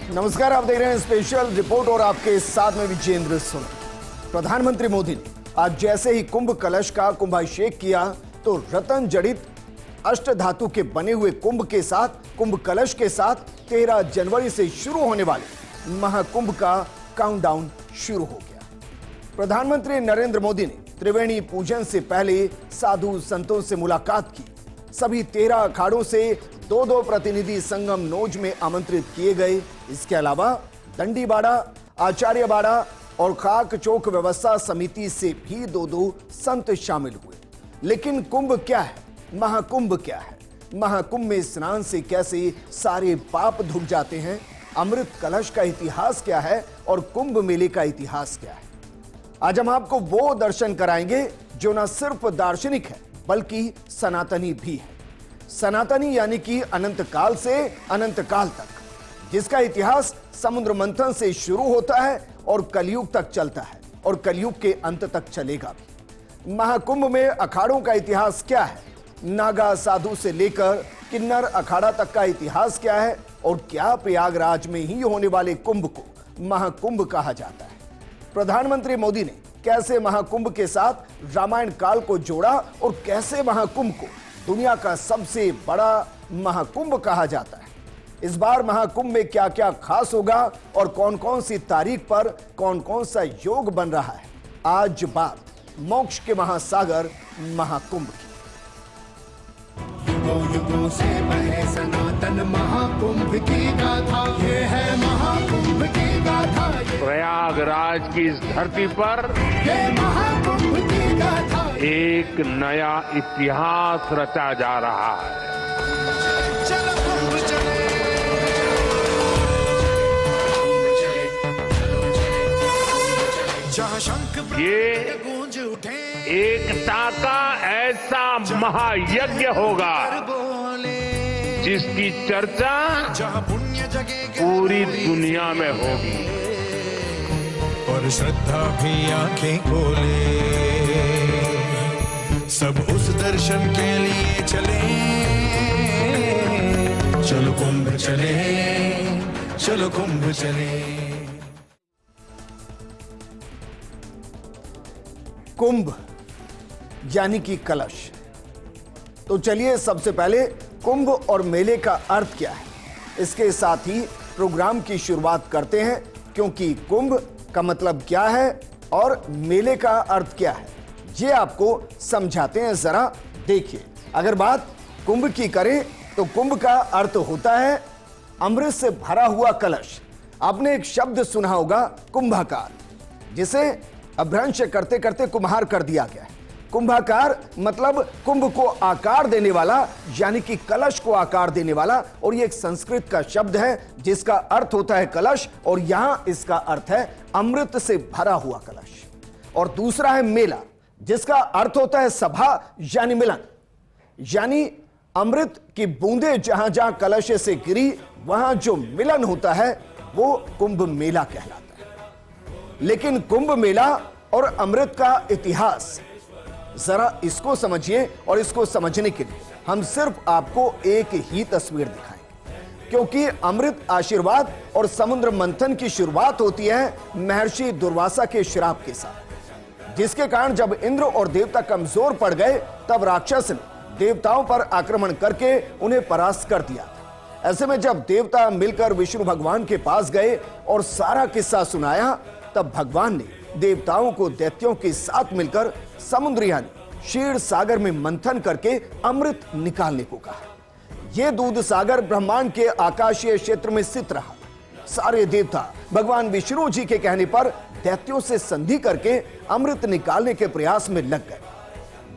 नमस्कार, आप देख रहे हैं स्पेशल रिपोर्ट और आपके साथ में विजेंद्र सुन। प्रधानमंत्री मोदी ने आज जैसे ही कुंभ कलश का कुंभाभिषेक किया तो रत्न जड़ित अष्टधातु के बने हुए कुंभ के साथ, कुंभ कलश के साथ 13 जनवरी से शुरू होने वाले महाकुंभ का काउंटडाउन शुरू हो गया। प्रधानमंत्री नरेंद्र मोदी ने त्रिवेणी पूजन से पहले साधु संतों से मुलाकात की। सभी 13 अखाड़ों से 2-2 प्रतिनिधि संगम नोज में आमंत्रित किए गए। इसके अलावा दंडीबाड़ा, आचार्यबाड़ा और खाक चौक व्यवस्था समिति से भी 2-2 संत शामिल हुए। लेकिन कुंभ क्या है, महाकुंभ क्या है, महाकुंभ में स्नान से कैसे सारे पाप धुल जाते हैं, अमृत कलश का इतिहास क्या है और कुंभ मेले का इतिहास क्या है। आज हम आपको वो दर्शन कराएंगे जो न सिर्फ दार्शनिक है बल्कि सनातनी भी है। सनातनी यानी कि अनंत काल से अनंत काल तक, जिसका इतिहास समुद्र मंथन से शुरू होता है और कलयुग तक चलता है और कलयुग के अंत तक चलेगा भी। महाकुंभ में अखाड़ों का इतिहास क्या है, नागा साधु से लेकर किन्नर अखाड़ा तक का इतिहास क्या है और क्या प्रयागराज में ही होने वाले कुंभ को महाकुंभ कहा जाता है। प्रधानमंत्री मोदी ने कैसे महाकुंभ के साथ रामायण काल को जोड़ा और कैसे महाकुंभ को दुनिया का सबसे बड़ा महाकुंभ कहा जाता है। इस बार महाकुंभ में क्या क्या खास होगा और कौन कौन सी तारीख पर कौन कौन सा योग बन रहा है, आज बात मोक्ष के महासागर महाकुंभ की। युगों युगों से बहे सनातन महाकुंभ की गाथा, ये है महाकुंभ की गाथा। प्रयागराज की इस धरती पर ये महाकुंभ की गाथा, एक नया इतिहास रचा जा रहा है। चलो कुंभ चले, जहाँ शंख ये गूंज उठे, एकता का ऐसा महायज्ञ होगा जिसकी चर्चा जहाँ पुण्य जगे पूरी दुनिया में होगी। और श्रद्धा भी आंखें खोले, सब उस दर्शन के लिए चले। चलो कुंभ चले, चलो कुंभ चले। कुंभ यानी कि कलश। तो चलिए सबसे पहले कुंभ और मेले का अर्थ क्या है, इसके साथ ही प्रोग्राम की शुरुआत करते हैं, क्योंकि कुंभ का मतलब क्या है और मेले का अर्थ क्या है ये आपको समझाते हैं। जरा देखिए, अगर बात कुंभ की करें तो कुंभ का अर्थ होता है अमृत से भरा हुआ कलश। आपने एक शब्द सुना होगा, कुंभाकार, जिसे अभ्रंश करते करते कुम्हार कर दिया गया है। कुंभाकार मतलब कुंभ को आकार देने वाला, यानी कि कलश को आकार देने वाला। और ये एक संस्कृत का शब्द है जिसका अर्थ होता है कलश, और यहां इसका अर्थ है अमृत से भरा हुआ कलश। और दूसरा है मेला, जिसका अर्थ होता है सभा यानी मिलन, यानी अमृत की बूंदें जहां जहां कलश से गिरी वहां जो मिलन होता है वो कुंभ मेला कहलाता है। लेकिन कुंभ मेला और अमृत का इतिहास, जरा इसको समझिए। और इसको समझने के लिए हम सिर्फ आपको एक ही तस्वीर दिखाएंगे, क्योंकि अमृत आशीर्वाद और समुद्र मंथन की शुरुआत होती है महर्षि दुर्वासा के श्राप के साथ, जिसके कारण जब इंद्र और देवता कमजोर पड़ गए तब राक्षस ने देवताओं पर आक्रमण करके उन्हें परास्त कर दिया था। ऐसे में जब देवता मिलकर विष्णु भगवान के पास गए और सारा किस्सा सुनाया, तब भगवान ने देवताओं को दैत्यों के साथ मिलकर समुद्र यानी क्षीर सागर में मंथन करके अमृत निकालने को कहा। यह दूध सागर ब्रह्मांड के आकाशीय क्षेत्र में स्थित रहा। सारे देवता भगवान विष्णु जी के कहने पर दैत्यों से संधि करके अमृत निकालने के प्रयास में लग गए।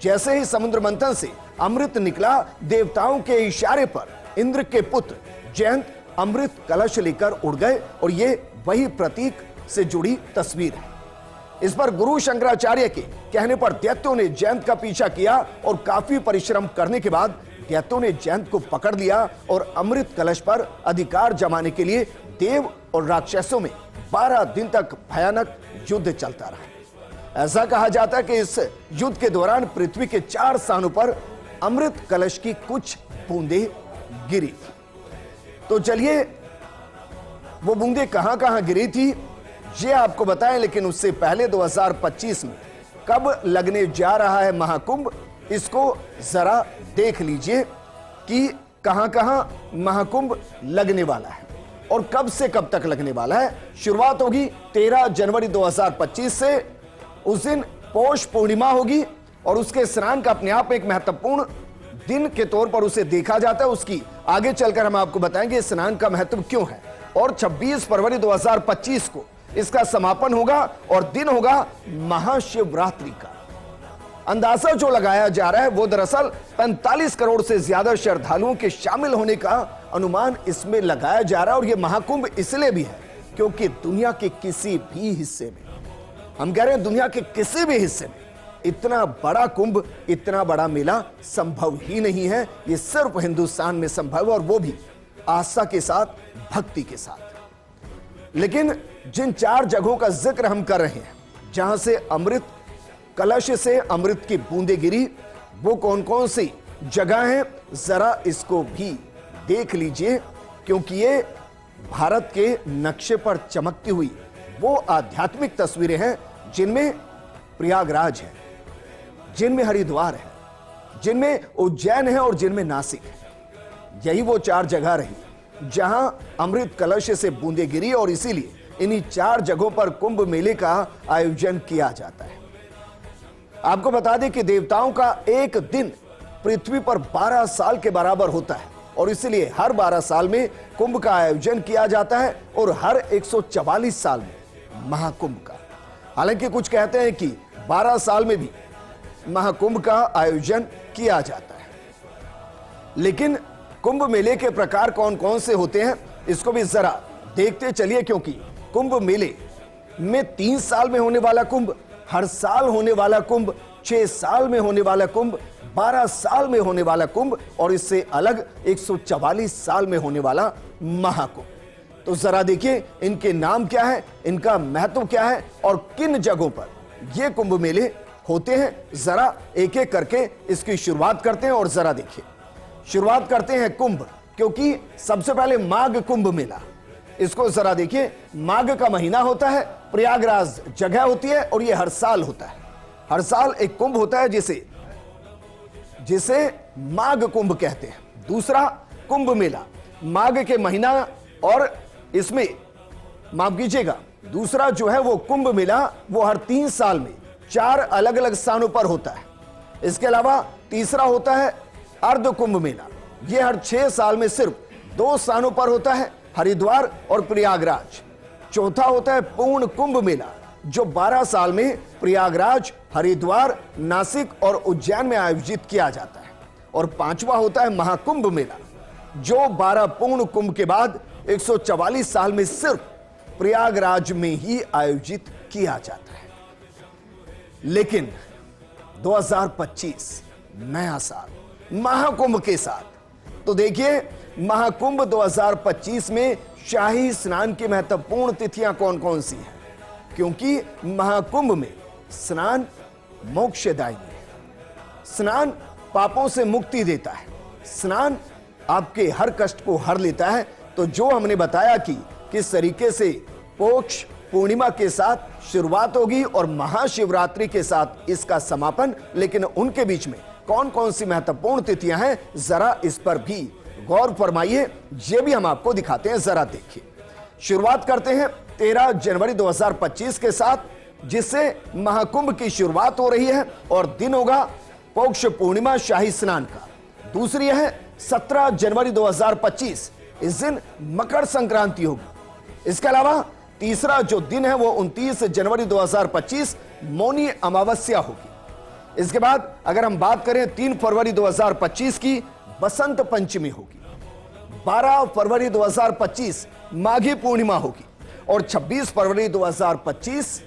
जैसे ही समुद्र मंथन से अमृत निकला, देवताओं के इशारे पर इंद्र के पुत्र जयंत अमृत कलश लेकर उड़ गए। और ये वही प्रतीक से जुड़ी तस्वीर है। इस पर गुरु शंकराचार्य के कहने पर दैत्यों ने जयंत का पीछा किया और काफी परिश्रम करने के बाद दैत्यों ने जयंत को पकड़ लिया और अमृत कलश पर अधिकार जमाने के लिए देव और राक्षसों में 12 दिन तक भयानक युद्ध चलता रहा। ऐसा कहा जाता है कि इस युद्ध के दौरान पृथ्वी के 4 स्थानों पर अमृत कलश की कुछ बूंदें गिरी। तो चलिए वो बूंदें कहां कहां गिरी थी ये आपको बताएं, लेकिन उससे पहले 2025 में कब लगने जा रहा है महाकुंभ, इसको जरा देख लीजिए कि कहां कहां महाकुंभ लगने वाला है और कब से कब तक लगने वाला है। शुरुआत होगी 13 जनवरी 2025 से। उस दिन पौष पूर्णिमा होगी और उसके स्नान का अपने आप में एक महत्वपूर्ण दिन के तौर पर उसे देखा जाता है। उसकी आगे चलकर हम आपको बताएंगे स्नान का महत्व क्यों है। और 26 फरवरी 2025 को इसका समापन होगा और दिन होगा महाशिवरात्रि का। अंदाजा जो लगाया जा रहा है वो दरअसल 45 करोड़ से ज्यादा श्रद्धालुओं के शामिल होने का अनुमान इसमें लगाया जा रहा है। और यह महाकुंभ इसलिए भी है क्योंकि दुनिया के किसी भी हिस्से में, हम कह रहे हैं दुनिया के किसी भी हिस्से में इतना बड़ा कुंभ, इतना बड़ा मेला संभव ही नहीं है। यह सिर्फ हिंदुस्तान में संभव है और वो भी आस्था के साथ, भक्ति के साथ। लेकिन जिन 4 जगहों का जिक्र हम कर रहे हैं जहां से अमृत कलश से अमृत की बूंदें गिरी, वो कौन कौन सी जगह हैं जरा इसको भी देख लीजिए, क्योंकि ये भारत के नक्शे पर चमकती हुई वो आध्यात्मिक तस्वीरें हैं जिनमें प्रयागराज है, जिनमें हरिद्वार है, जिनमें उज्जैन है और जिनमें नासिक है। यही वो 4 जगह रही जहां अमृत कलश से बूंदें गिरी और इसीलिए इन्हीं 4 जगहों पर कुंभ मेले का आयोजन किया जाता है। आपको बता दें कि देवताओं का एक दिन पृथ्वी पर 12 साल के बराबर होता है और इसलिए हर 12 साल में कुंभ का आयोजन किया जाता है और हर 144 साल में महाकुंभ का। हालांकि कुछ कहते हैं कि 12 साल में भी महाकुंभ का आयोजन किया जाता है। लेकिन कुंभ मेले के प्रकार कौन कौन से होते हैं इसको भी जरा देखते चलिए, क्योंकि कुंभ मेले में 3 साल में होने वाला कुंभ, हर साल होने वाला कुंभ, 6 साल में होने वाला कुंभ, 12 साल में होने वाला कुंभ और इससे अलग 144 साल में होने वाला महाकुंभ। तो जरा देखिए इनके नाम क्या है, इनका महत्व क्या है और किन जगहों पर यह कुंभ मेले होते हैं। जरा एक एक करके इसकी शुरुआत करते हैं और जरा देखिए। शुरुआत करते हैं कुंभ, क्योंकि सबसे पहले माघ कुंभ मेला, इसको जरा देखिए। माघ का महीना होता है, प्रयागराज जगह होती है और यह हर साल होता है। हर साल एक कुंभ होता है जिसे माघ कुंभ कहते हैं। दूसरा कुंभ मेला माघ के महीना और इसमें माफ कीजिएगा, दूसरा जो है वो कुंभ मेला वो हर 3 साल में 4 अलग अलग स्थानों पर होता है। इसके अलावा तीसरा होता है अर्ध कुंभ मेला, यह हर 6 साल में सिर्फ 2 स्थानों पर होता है, हरिद्वार और प्रयागराज। चौथा होता है पूर्ण कुंभ मेला जो 12 साल में प्रयागराज, हरिद्वार, नासिक और उज्जैन में आयोजित किया जाता है। और 5वां होता है महाकुंभ मेला जो 12 पूर्ण कुंभ के बाद 144 साल में सिर्फ प्रयागराज में ही आयोजित किया जाता है। लेकिन 2025 नया साल महाकुंभ के साथ, तो देखिए महाकुंभ 2025 में शाही स्नान की महत्वपूर्ण तिथियां कौन कौन सी हैं, क्योंकि महाकुंभ में स्नान मोक्षदायी है। स्नान पापों से मुक्ति देता है, स्नान आपके हर कष्ट को हर लेता है। तो जो हमने बताया कि किस तरीके से पौष पूर्णिमा के साथ शुरुआत होगी और महाशिवरात्रि के साथ इसका समापन, लेकिन उनके बीच में कौन कौन सी महत्वपूर्ण तिथियां हैं जरा इस पर भी गौर फरमाइए। ये भी हम आपको दिखाते हैं, जरा देखिए। शुरुआत करते हैं 13 जनवरी 2025 के साथ, जिससे महाकुंभ की शुरुआत हो रही है और दिन होगा पौष पूर्णिमा शाही स्नान का। दूसरी है 17 जनवरी 2025, इस दिन मकर संक्रांति होगी। इसके अलावा तीसरा जो दिन है वो 29 जनवरी 2025 मौनी अमावस्या होगी। इसके बाद अगर हम बात करें 3 फरवरी 2025 की, बसंत पंचमी होगी। 12 फरवरी 2025 माघी पूर्णिमा होगी और 26 फरवरी 2025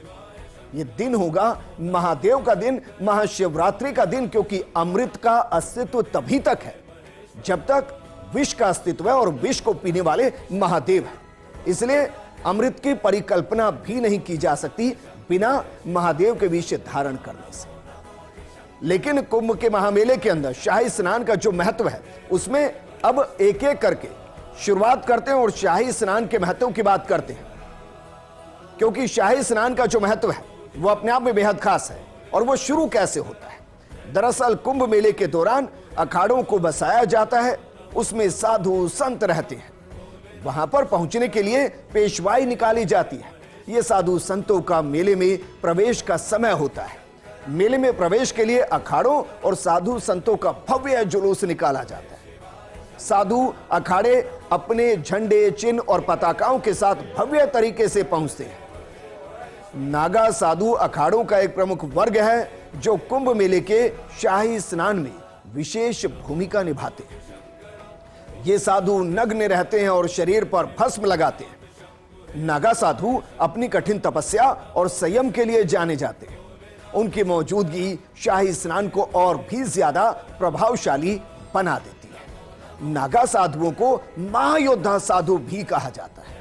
ये दिन होगा महादेव का दिन, महाशिवरात्रि का दिन, क्योंकि अमृत का अस्तित्व तभी तक है जब तक विष का अस्तित्व है और विष को पीने वाले महादेव हैं। इसलिए अमृत की परिकल्पना भी नहीं की जा सकती बिना महादेव के विष धारण करने से। लेकिन कुंभ के महामेले के अंदर शाही स्नान का जो महत्व है उसमें अब एक एक करके शुरुआत करते हैं और शाही स्नान के महत्व की बात करते हैं, क्योंकि शाही स्नान का जो महत्व है वो अपने आप में बेहद खास है। और वो शुरू कैसे होता है? दरअसल कुंभ मेले के दौरान अखाड़ों को बसाया जाता है, उसमें साधु संत रहते हैं। वहां पर पहुंचने के लिए पेशवाई निकाली जाती है। यह साधु संतों का मेले में प्रवेश का समय होता है। मेले में प्रवेश के लिए अखाड़ों और साधु संतों का भव्य जुलूस निकाला जाता है। साधु अखाड़े अपने झंडे, चिन्ह और पताकाओं के साथ भव्य तरीके से पहुंचते हैं। नागा साधु अखाड़ों का एक प्रमुख वर्ग है जो कुंभ मेले के शाही स्नान में विशेष भूमिका निभाते हैं। ये साधु नग्न रहते हैं और शरीर पर भस्म लगाते हैं। नागा साधु अपनी कठिन तपस्या और संयम के लिए जाने जाते हैं। उनकी मौजूदगी शाही स्नान को और भी ज्यादा प्रभावशाली बना देती है। नागा साधुओं को महायोद्धा साधु भी कहा जाता है।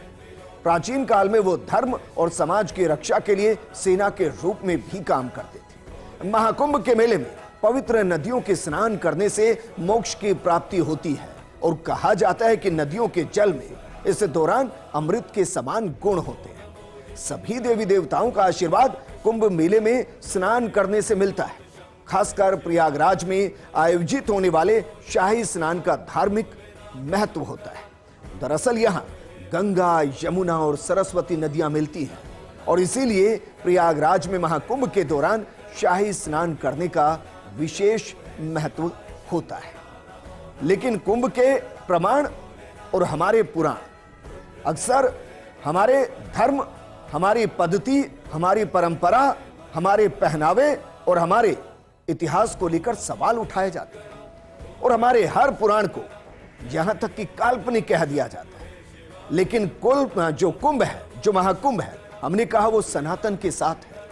प्राचीन काल में वो धर्म और समाज की रक्षा के लिए सेना के रूप में भी काम करते थे। महाकुंभ के मेले में पवित्र नदियों के स्नान करने से मोक्ष की प्राप्ति होती है और कहा जाता है कि नदियों के जल में इस दौरान अमृत के समान गुण होते हैं। सभी देवी देवताओं का आशीर्वाद कुंभ मेले में स्नान करने से मिलता है। खासकर प्रयागराज में आयोजित होने वाले शाही स्नान का धार्मिक महत्व होता है। दरअसल यहां गंगा, यमुना और सरस्वती नदियां मिलती हैं और इसीलिए प्रयागराज में महाकुंभ के दौरान शाही स्नान करने का विशेष महत्व होता है। लेकिन कुंभ के प्रमाण और हमारे पुराण अक्सर हमारे धर्म, हमारी पद्धति, हमारी परंपरा, हमारे पहनावे और हमारे इतिहास को लेकर सवाल उठाए जाते हैं और हमारे हर पुराण को यहां तक कि काल्पनिक कह दिया जाता है। लेकिन कुल जो कुंभ है, जो महाकुंभ है, हमने कहा वो सनातन के साथ है,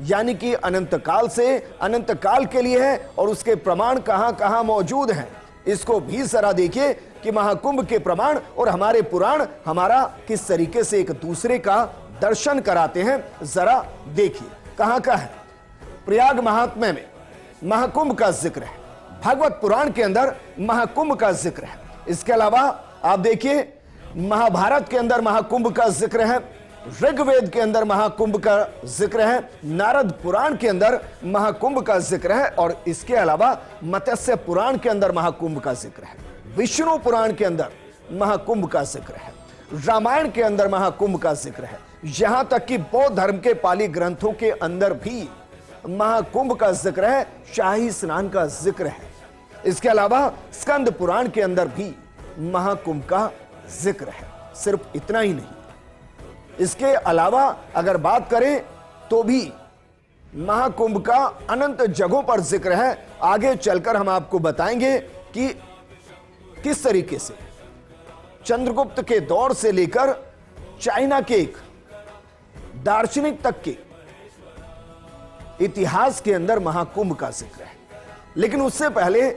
यानी कि अनंत काल से अनंत काल के लिए है। और उसके प्रमाण कहां कहां मौजूद हैं, इसको भी जरा देखिए कि महाकुंभ के प्रमाण और हमारे पुराण हमारा किस तरीके से एक दूसरे का दर्शन कराते हैं। जरा देखिए कहां का है। प्रयाग महात्म्य में महाकुंभ का जिक्र है, भागवत पुराण के अंदर महाकुंभ का जिक्र है। इसके अलावा आप देखिए महाभारत के अंदर महाकुंभ का जिक्र है, ऋग्वेद के अंदर महाकुंभ का जिक्र है, नारद पुराण के अंदर महाकुंभ का जिक्र है और इसके अलावा मत्स्य पुराण के अंदर महाकुंभ का जिक्र है, विष्णु पुराण के अंदर महाकुंभ का जिक्र है, रामायण के अंदर महाकुंभ का जिक्र है, यहां तक कि बौद्ध धर्म के पाली ग्रंथों के अंदर भी महाकुंभ का जिक्र है, शाही स्नान का जिक्र है। इसके अलावा स्कंद पुराण के अंदर भी महाकुंभ का जिक्र है। सिर्फ इतना ही नहीं, इसके अलावा अगर बात करें तो भी महाकुंभ का अनंत जगहों पर जिक्र है। आगे चलकर हम आपको बताएंगे कि किस तरीके से चंद्रगुप्त के दौर से लेकर चाइना के एक दार्शनिक तक के इतिहास के अंदर महाकुंभ का जिक्र है। लेकिन उससे पहले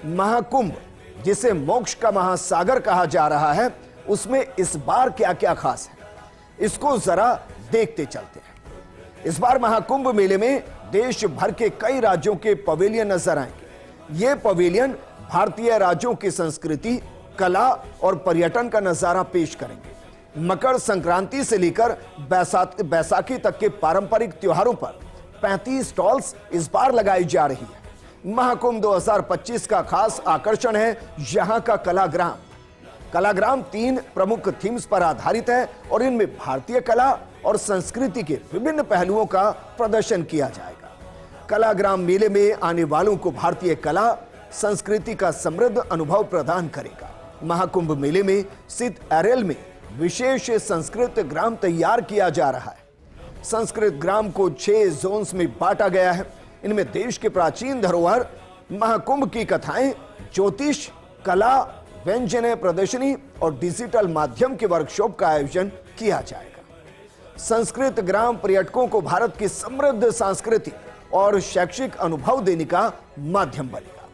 महाकुंभ, जिसे मोक्ष का महासागर कहा जा रहा है, उसमें इस बार क्या क्या खास है, इसको जरा देखते चलते हैं। इस बार महाकुंभ मेले में देश भर के कई राज्यों के पवेलियन नजर आएंगे। ये पवेलियन भारतीय राज्यों की संस्कृति, कला और पर्यटन का नजारा पेश करेंगे। मकर संक्रांति से लेकर बैसाखी तक के पारंपरिक त्योहारों पर 35 स्टॉल्स इस बार लगाई जा रही है। महाकुंभ 2025 का खास आकर्षण है यहां का कलाग्राम। कलाग्राम 3 प्रमुख थीम्स पर आधारित है और इनमें भारतीय कला और संस्कृति के विभिन्न पहलुओं का प्रदर्शन किया जाएगा। कलाग्राम मेले में आने वालों को भारतीय कला संस्कृति का समृद्ध अनुभव प्रदान करेगा। महाकुंभ मेले में स्थित एरेल में विशेष संस्कृत ग्राम तैयार किया जा रहा है। संस्कृत ग्राम को 6 जोन्स में बांटा गया है। इनमें देश के प्राचीन धरोहर, महाकुंभ की कथाएं, ज्योतिष, कला, व्यंजन प्रदर्शनी और डिजिटल माध्यम के वर्कशॉप का आयोजन किया जाएगा। संस्कृत ग्राम पर्यटकों को भारत की समृद्ध सांस्कृतिक और शैक्षिक अनुभव देने का माध्यम बनेगा।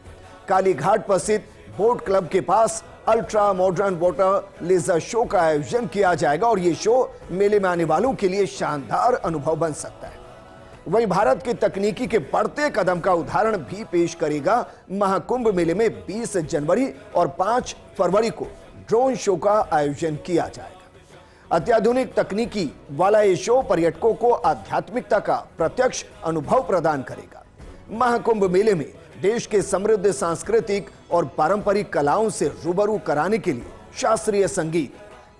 कालीघाट पर स्थित बोट क्लब के पास ultra modern water laser show का आयोजन किया जाएगा और यह शो मेले में आने वालों के लिए शानदार अनुभव बन सकता है। वहीं भारत की तकनीकी के बढ़ते कदम का उदाहरण भी पेश करेगा। महाकुंभ मेले में 20 जनवरी और 5 फरवरी को ड्रोन शो का आयोजन किया जाएगा। अत्याधुनिक तकनीकी वाला ये शो पर्यटकों को आध्यात्मिकता का प्रत्यक्ष अनुभव प्रदान करेगा। महाकुंभ मेले में देश के समृद्ध सांस्कृतिक और पारंपरिक कलाओं से रूबरू कराने के लिए शास्त्रीय संगीत,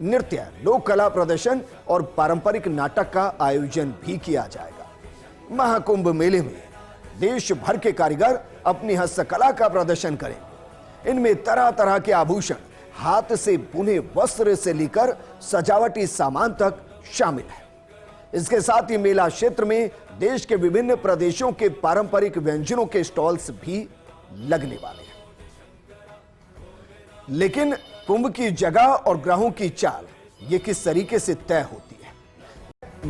नृत्य, लोक कला प्रदर्शन और पारंपरिक नाटक का आयोजन भी किया जाएगा। महाकुंभ मेले में देश भर के कारीगर अपनी हस्तकला का प्रदर्शन करेंगे। इनमें तरह तरह के आभूषण, हाथ से बुने वस्त्र से लेकर सजावटी सामान तक शामिल है। इसके साथ ही मेला क्षेत्र में देश के विभिन्न प्रदेशों के पारंपरिक व्यंजनों के स्टॉल्स भी लगने वाले हैं। लेकिन कुंभ की जगह और ग्रहों की चाल ये किस तरीके से तय होती है?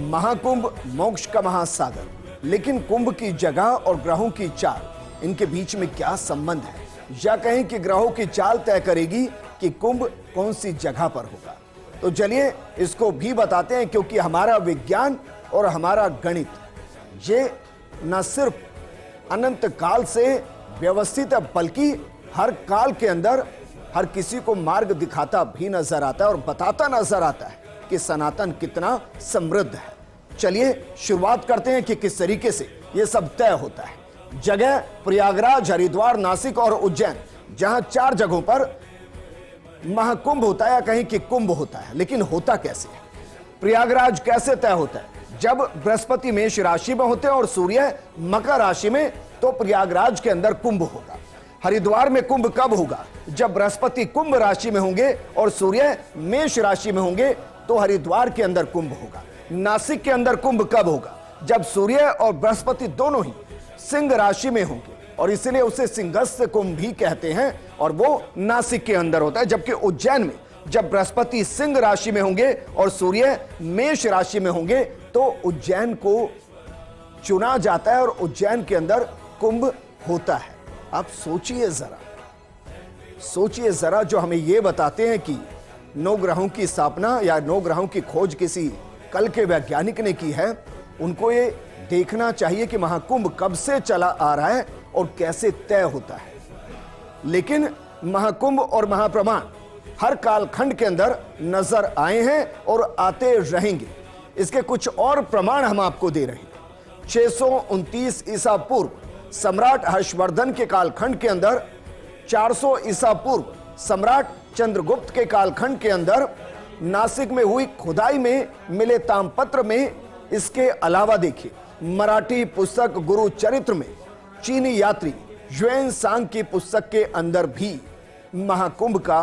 महाकुंभ मोक्ष का महासागर, लेकिन कुंभ की जगह और ग्रहों की चाल, इनके बीच में क्या संबंध है? या कहें कि ग्रहों की चाल तय करेगी कि कुंभ कौन सी जगह पर होगा। तो चलिए इसको भी बताते हैं, क्योंकि हमारा विज्ञान और हमारा गणित ये न सिर्फ अनंत काल से व्यवस्थित है, बल्कि हर काल के अंदर हर किसी को मार्ग दिखाता भी नजर आता है और बताता नजर आता है कि सनातन कितना समृद्ध है। चलिए शुरुआत करते हैं कि किस तरीके से यह सब तय होता है। जगह प्रयागराज, हरिद्वार, नासिक और उज्जैन, जहां 4 जगहों पर महाकुंभ होता है या कहीं कि कुंभ होता है। लेकिन होता कैसे है? प्रयागराज कैसे तय होता है? जब बृहस्पति मेष राशि में होते हैं और सूर्य मकर राशि में, तो प्रयागराज के अंदर कुंभ होगा। हरिद्वार में कुंभ कब होगा? जब बृहस्पति कुंभ राशि में होंगे और सूर्य मेष राशि में होंगे, तो हरिद्वार के अंदर कुंभ होगा। नासिक के अंदर कुंभ कब होगा? जब सूर्य और बृहस्पति दोनों ही सिंह राशि में होंगे, और इसलिए उसे सिंहस्थ कुंभ भी कहते हैं, और वो नासिक के अंदर होता है। जबकि उज्जैन में जब बृहस्पति सिंह राशि में होंगे और सूर्य मेष राशि में होंगे, तो उज्जैन को चुना जाता है और उज्जैन के अंदर कुंभ होता है। आप सोचिए जरा, जो हमें यह बताते हैं कि 9 ग्रहों की स्थापना या 9 ग्रहों की खोज किसी कल के वैज्ञानिक ने की है, उनको ये देखना चाहिए कि महाकुंभ कब से चला आ रहा है और कैसे तय होता है। लेकिन महाकुंभ और महाप्रमाण हर कालखंड के अंदर नजर आए हैं और आते रहेंगे। इसके कुछ और प्रमाण हम आपको दे रहे हैं। 629 ईसा पूर्व सम्राट हर्षवर्धन के कालखंड के अंदर, 400 ईसा पूर्व सम्राट चंद्रगुप्त के कालखंड के अंदर, नासिक में हुई खुदाई में मिले तामपत्र में, इसके अलावा देखिए मराठी पुस्तक गुरु चरित्र में, चीनी यात्री ह्वेन सांग की पुस्तक के अंदर भी महाकुंभ का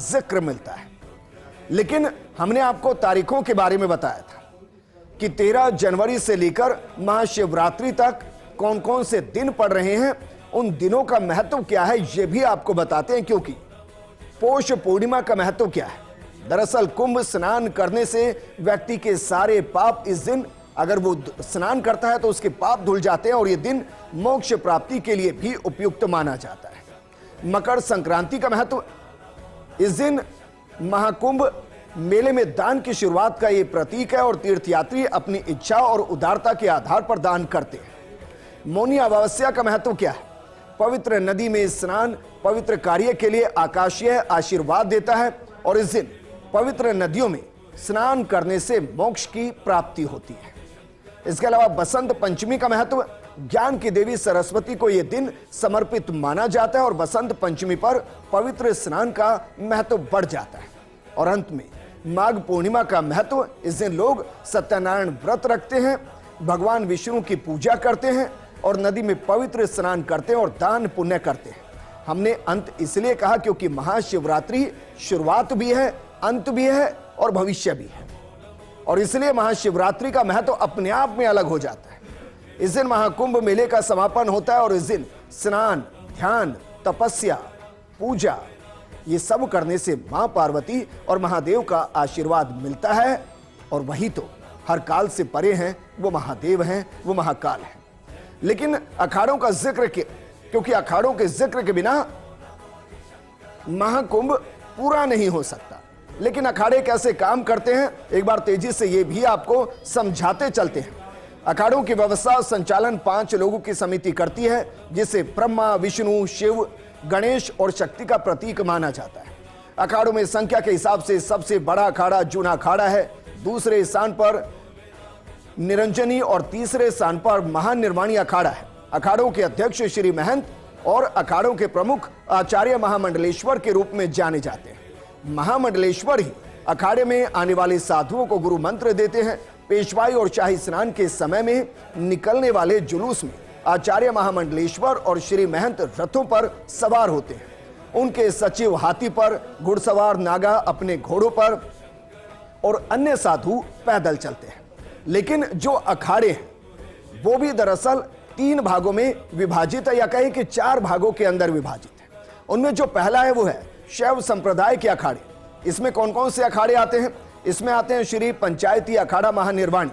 जिक्र मिलता है। लेकिन हमने आपको तारीखों के बारे में बताया था कि 13 जनवरी से लेकर महाशिवरात्रि तक कौन कौन से दिन पड़ रहे हैं, उन दिनों का महत्व क्या है, यह भी आपको बताते हैं। क्योंकि पौष पूर्णिमा का महत्व क्या है? दरअसल कुंभ स्नान करने से व्यक्ति के सारे पाप, इस दिन अगर वो स्नान करता है तो उसके पाप धुल जाते हैं और ये दिन मोक्ष प्राप्ति के लिए भी उपयुक्त माना जाता है। मकर संक्रांति का महत्व, इस दिन महाकुंभ मेले में दान की शुरुआत का ये प्रतीक है और तीर्थयात्री अपनी इच्छा और उदारता के आधार पर दान करते हैं। मौनी अमावस्या का महत्व क्या है? पवित्र नदी में स्नान पवित्र कार्य के लिए आकाशीय आशीर्वाद देता है और इस दिन पवित्र नदियों में स्नान करने से मोक्ष की प्राप्ति होती है। इसके अलावा बसंत पंचमी का महत्व, ज्ञान की देवी सरस्वती को यह दिन समर्पित माना जाता है और बसंत पंचमी पर पवित्र स्नान का महत्व बढ़ जाता है। और अंत में माघ पूर्णिमा का महत्व, इस दिन लोग सत्यनारायण व्रत रखते हैं, भगवान विष्णु की पूजा करते हैं और नदी में पवित्र स्नान करते हैं और दान पुण्य करते हैं। हमने अंत इसलिए कहा क्योंकि महाशिवरात्रि शुरुआत भी है, अंत भी है और भविष्य भी है, और इसलिए महाशिवरात्रि का महत्व अपने आप में अलग हो जाता है। इस दिन महाकुंभ मेले का समापन होता है और इस दिन स्नान, ध्यान, तपस्या, पूजा, ये सब करने से मां पार्वती और महादेव का आशीर्वाद मिलता है। और वही तो हर काल से परे हैं, वो महादेव हैं, वो महाकाल हैं। लेकिन अखाड़ों का जिक्र क्योंकि अखाड़ों के जिक्र के बिना महाकुंभ पूरा नहीं हो सकता। लेकिन अखाड़े कैसे काम करते हैं, एक बार तेजी से ये भी आपको समझाते चलते हैं। अखाड़ों की व्यवस्था और संचालन 5 लोगों की समिति करती है, जिसे ब्रह्मा, विष्णु, शिव, गणेश और शक्ति का प्रतीक माना जाता है। अखाड़ों में संख्या के हिसाब से सबसे बड़ा अखाड़ा जूना अखाड़ा है, दूसरे स्थान पर निरंजनी और तीसरे स्थान पर महानिर्वाणी अखाड़ा है। अखाड़ों के अध्यक्ष श्री महंत और अखाड़ों के प्रमुख आचार्य महामंडलेश्वर के रूप में जाने जाते हैं। महामंडलेश्वर ही अखाड़े में आने वाले साधुओं को गुरु मंत्र देते हैं। पेशवाई और शाही स्नान के समय में निकलने वाले जुलूस में आचार्य महामंडलेश्वर और श्री महंत रथों पर सवार होते हैं। उनके सचिव हाथी पर, घुड़सवार नागा अपने घोड़ों पर और अन्य साधु पैदल चलते हैं। लेकिन जो अखाड़े हैं वो भी दरअसल 3 भागों में विभाजित है, या कहें कि 4 भागों के अंदर विभाजित है। उनमें जो पहला है वो है शैव संप्रदाय के अखाड़े। इसमें कौन कौन से अखाड़े आते हैं? इसमें आते हैं श्री पंचायती अखाड़ा महानिर्वाणी,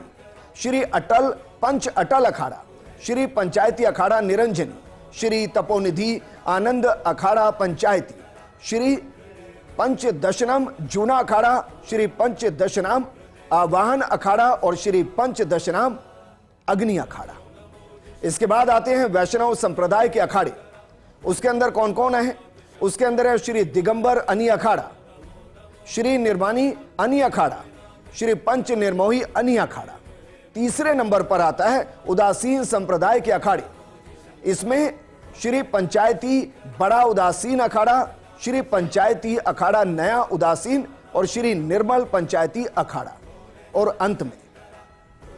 श्री अटल पंच अटल अखाड़ा, श्री पंचायती अखाड़ा निरंजनी, श्री तपोनिधि आनंद अखाड़ा पंचायती, श्री पंचदशनाम जूना अखाड़ा, श्री पंचदशनाम आवाहन अखाड़ा और श्री पंचदशनाम अग्नि अखाड़ा। इसके बाद आते हैं वैष्णव संप्रदाय के अखाड़े। उसके अंदर कौन कौन है? उसके अंदर है श्री दिगंबर अनि अखाड़ा, श्री निर्वाणी अनि अखाड़ा, श्री पंच निर्मोही अनि अखाड़ा। तीसरे नंबर पर आता है उदासीन संप्रदाय के अखाड़े। इसमें श्री पंचायती बड़ा उदासीन अखाड़ा, श्री पंचायती अखाड़ा नया उदासीन और श्री निर्मल पंचायती अखाड़ा। और अंत में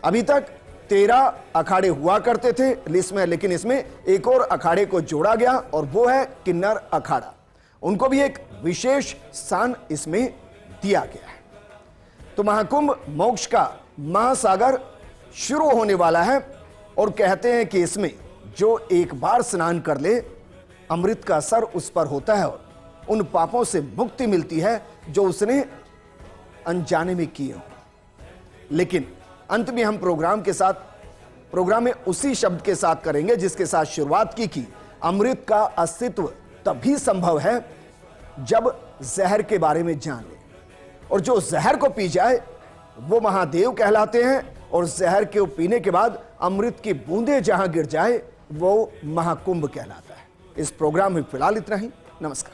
अभी तक 13 अखाड़े हुआ करते थे लिस्ट में, लेकिन इसमें एक और अखाड़े को जोड़ा गया और वो है किन्नर अखाड़ा। उनको भी एक विशेष स्थान इसमें दिया गया है। तो महाकुंभ मोक्ष का महासागर शुरू होने वाला है और कहते हैं कि इसमें जो एक बार स्नान कर ले अमृत का असर उस पर होता है और उन पापों से मुक्ति मिलती है जो उसने अनजाने में किए हों। लेकिन अंत में हम प्रोग्राम में उसी शब्द के साथ करेंगे जिसके साथ शुरुआत की अमृत का अस्तित्व तभी संभव है जब जहर के बारे में जान ले, और जो जहर को पी जाए वो महादेव कहलाते हैं, और जहर के पीने के बाद अमृत की बूंदें जहां गिर जाए वो महाकुंभ कहलाता है। इस प्रोग्राम में फिलहाल इतना ही। नमस्कार।